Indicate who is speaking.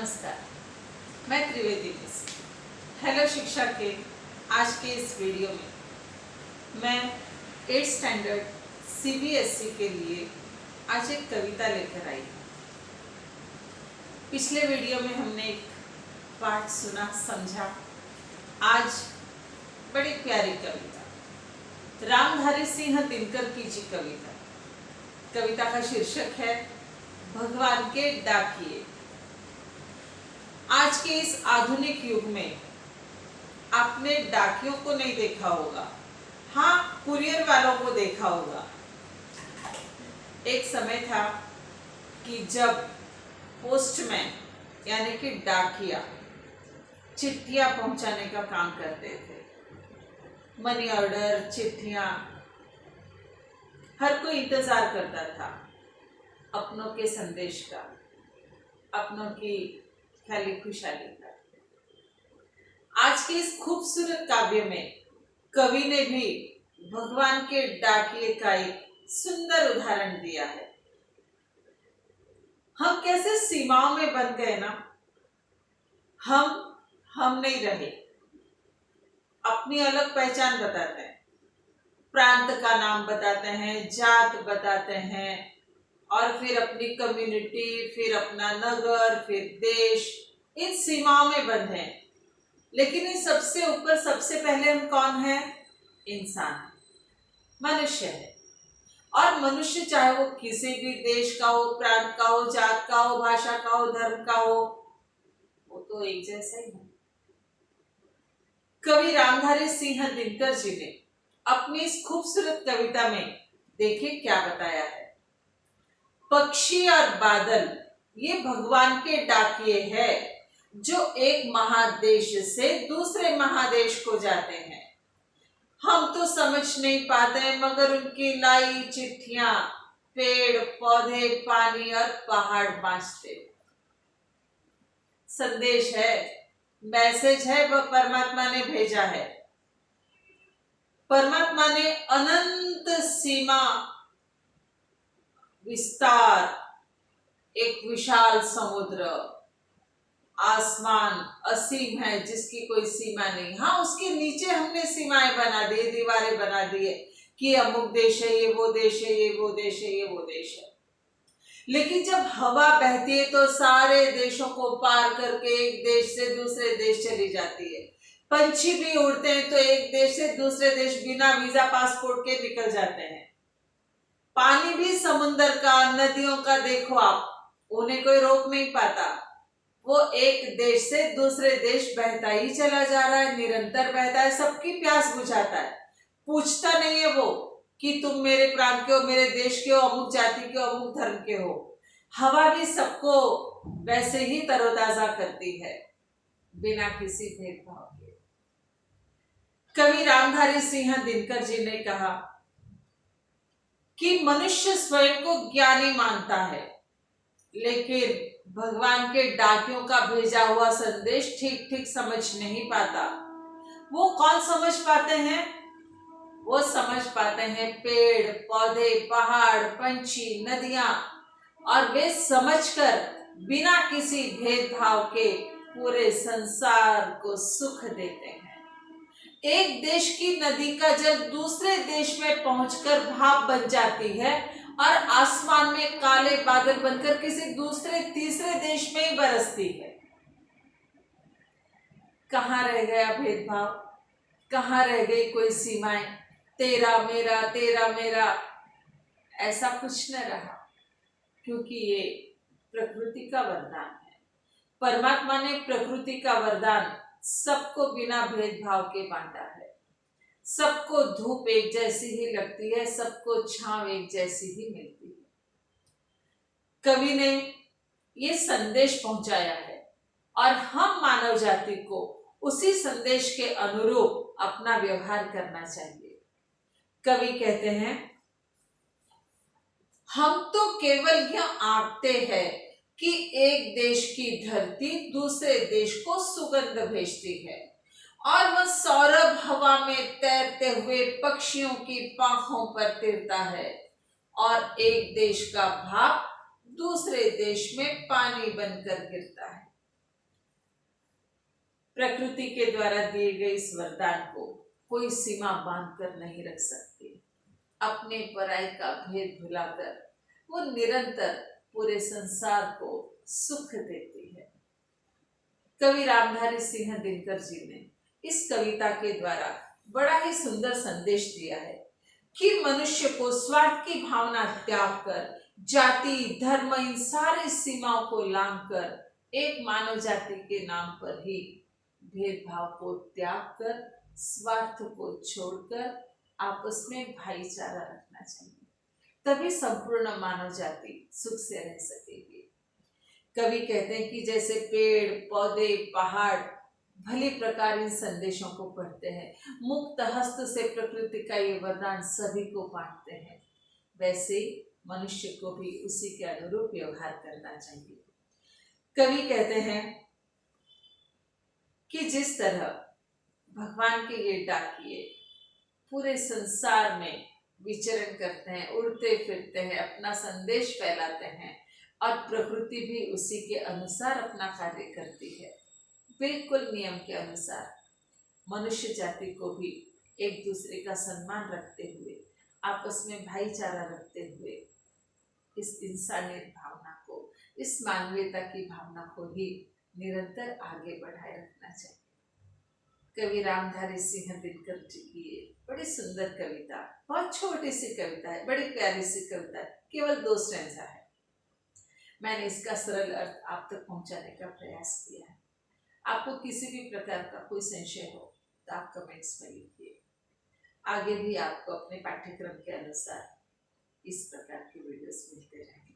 Speaker 1: नमस्कार, मैं Trivedi miss. Hello शिक्षा के आज के इस वीडियो में मैं 8th स्टैंडर्ड CBSE के लिए आज एक कविता लेकर आई हूँ। पिछले वीडियो में हमने एक पाठ सुना समझा। आज बड़ी प्यारी कविता रामधारी सिंह दिनकर की जी कविता का शीर्षक है भगवान के डाकिए। आज के इस आधुनिक युग में आपने डाकियों को नहीं देखा होगा, हाँ कुरियर वालों को देखा होगा। एक समय था कि जब पोस्टमैन यानी कि डाकिया चिट्ठियां पहुंचाने का काम करते थे। मनी ऑर्डर, चिट्ठियां, हर कोई इंतजार करता था अपनों के संदेश का, अपनों की ख्याली खुशहाली का। आज के इस खूबसूरत काव्य में कवि ने भी भगवान के डाकिए का एक सुंदर उदाहरण दिया है। हम कैसे सीमाओं में बंध गए ना, हम नहीं रहे। अपनी अलग पहचान बताते हैं, प्रांत का नाम बताते हैं, जात बताते हैं, और फिर अपनी कम्युनिटी, फिर अपना नगर, फिर देश, इन सीमाओं में बंधे हैं। लेकिन इन सबसे ऊपर सबसे पहले हम कौन है? इंसान, मनुष्य है। और मनुष्य चाहे वो किसी भी देश का हो, प्रांत का हो, जात का हो, भाषा का हो, धर्म का हो, वो तो एक जैसा ही है। कवि रामधारी सिंह दिनकर जी ने अपनी इस खूबसूरत कविता में देखिए क्या बताया है। पक्षी और बादल ये भगवान के डाकिए हैं जो एक महादेश से दूसरे महादेश को जाते हैं। हम तो समझ नहीं पाते मगर उनकी लाई चिट्ठियां पेड़ पौधे, पानी और पहाड़ बांटते। संदेश है, मैसेज है, वह परमात्मा ने भेजा है। परमात्मा ने अनंत सीमा विस्तार, एक विशाल समुद्र, आसमान असीम है जिसकी कोई सीमा नहीं। हाँ, उसके नीचे हमने सीमाएं बना दी, दीवारें बना दी है कि अमुक देश है, ये वो देश है, ये वो देश है, ये वो देश है। लेकिन जब हवा बहती है तो सारे देशों को पार करके एक देश से दूसरे देश चली जाती है। पंछी भी उड़ते हैं तो एक देश से दूसरे देश बिना वीजा पासपोर्ट के निकल जाते हैं। पानी भी समुन्दर का, नदियों का देखो आप, उन्हें कोई रोक नहीं पाता। वो एक देश से दूसरे देश बहता ही चला जा रहा है, निरंतर बहता है, सबकी प्यास बुझाता है। पूछता नहीं है वो कि तुम मेरे प्रांत के हो, मेरे देश के हो, अमुक जाति के हो, अमुक धर्म के हो। हवा भी सबको वैसे ही तरोताजा करती है बिना किसी भेदभाव के। कवि रामधारी सिंह दिनकर जी ने कहा कि मनुष्य स्वयं को ज्ञानी मानता है, लेकिन भगवान के डाकियों का भेजा हुआ संदेश ठीक ठीक समझ नहीं पाता। वो कौन समझ पाते हैं? वो समझ पाते हैं पेड़ पौधे, पहाड़, पंछी, नदियां, और वे समझकर बिना किसी भेदभाव के पूरे संसार को सुख देते हैं। एक देश की नदी का जल दूसरे देश में पहुंचकर भाप बन जाती है और आसमान में काले बादल बनकर किसी दूसरे तीसरे देश में ही बरसती है। कहाँ रह गया भेदभाव? कहाँ रह गई कोई सीमाएं? तेरा मेरा, तेरा मेरा, ऐसा कुछ न रहा, क्योंकि ये प्रकृति का वरदान है। परमात्मा ने प्रकृति का वरदान सबको बिना भेदभाव के बांटा है। सबको धूप एक जैसी ही लगती है, सबको छांव एक जैसी ही मिलती है। कवि ने ये संदेश पहुंचाया है और हम मानव जाति को उसी संदेश के अनुरूप अपना व्यवहार करना चाहिए। कवि कहते हैं, हम तो केवल यह आंकते हैं कि एक देश की धरती दूसरे देश को सुगंध भेजती है और वह सौरभ हवा में तैरते हुए पक्षियों की पांखों पर तिरता है और एक देश का भाप दूसरे देश में पानी बनकर गिरता है। प्रकृति के द्वारा दिए गए इस वरदान को कोई सीमा बांध कर नहीं रख सकती। अपने पराई का भेद भुलाकर वो निरंतर पूरे संसार को सुख देती है। कवि रामधारी सिंह दिनकर जी ने इस कविता के द्वारा बड़ा ही सुंदर संदेश दिया है कि मनुष्य को स्वार्थ की भावना त्याग कर, जाति धर्म इन सारी सीमाओं को लांघ कर एक मानव जाति के नाम पर ही भेदभाव को त्याग कर, स्वार्थ को छोड़कर आपस में भाईचारा रखना चाहिए। तभी संपूर्ण मानव जाति सुख से रह सकेगी। कवि कहते हैं कि जैसे पेड़ पौधे पहाड़ भली प्रकार इन संदेशों को पढ़ते हैं, मुक्त हस्त से प्रकृति का ये वरदान सभी को बांटते हैं, वैसे मनुष्य को भी उसी के अनुरूप व्यवहार करना चाहिए। कवि कहते हैं कि जिस तरह भगवान के ये डाकिए पूरे संसार में विचरण करते हैं, उड़ते फिरते हैं, अपना संदेश फैलाते हैं और प्रकृति भी उसी के अनुसार अपना कार्य करती है, बिल्कुल नियम के अनुसार। मनुष्य जाति को भी एक दूसरे का सम्मान रखते हुए, आपस में भाईचारा रखते हुए इस इंसानियत भावना को, इस मानवीयता की भावना को ही निरंतर आगे बढ़ाए रखना चाहिए। कवि रामधारी सिंह दिनकर जी की ये बड़ी सुंदर कविता, बहुत छोटी सी कविता है, बड़ी प्यारी सी कविता है, केवल 2 स्टैंजा है। मैंने इसका सरल अर्थ आप तक पहुंचाने का प्रयास किया है। आपको किसी भी प्रकार का कोई संशय हो तो आप कमेंट्स में लिखिए। आगे भी आपको अपने पाठ्यक्रम के अनुसार इस प्रकार की वीडियोस मिलते रहेंगे।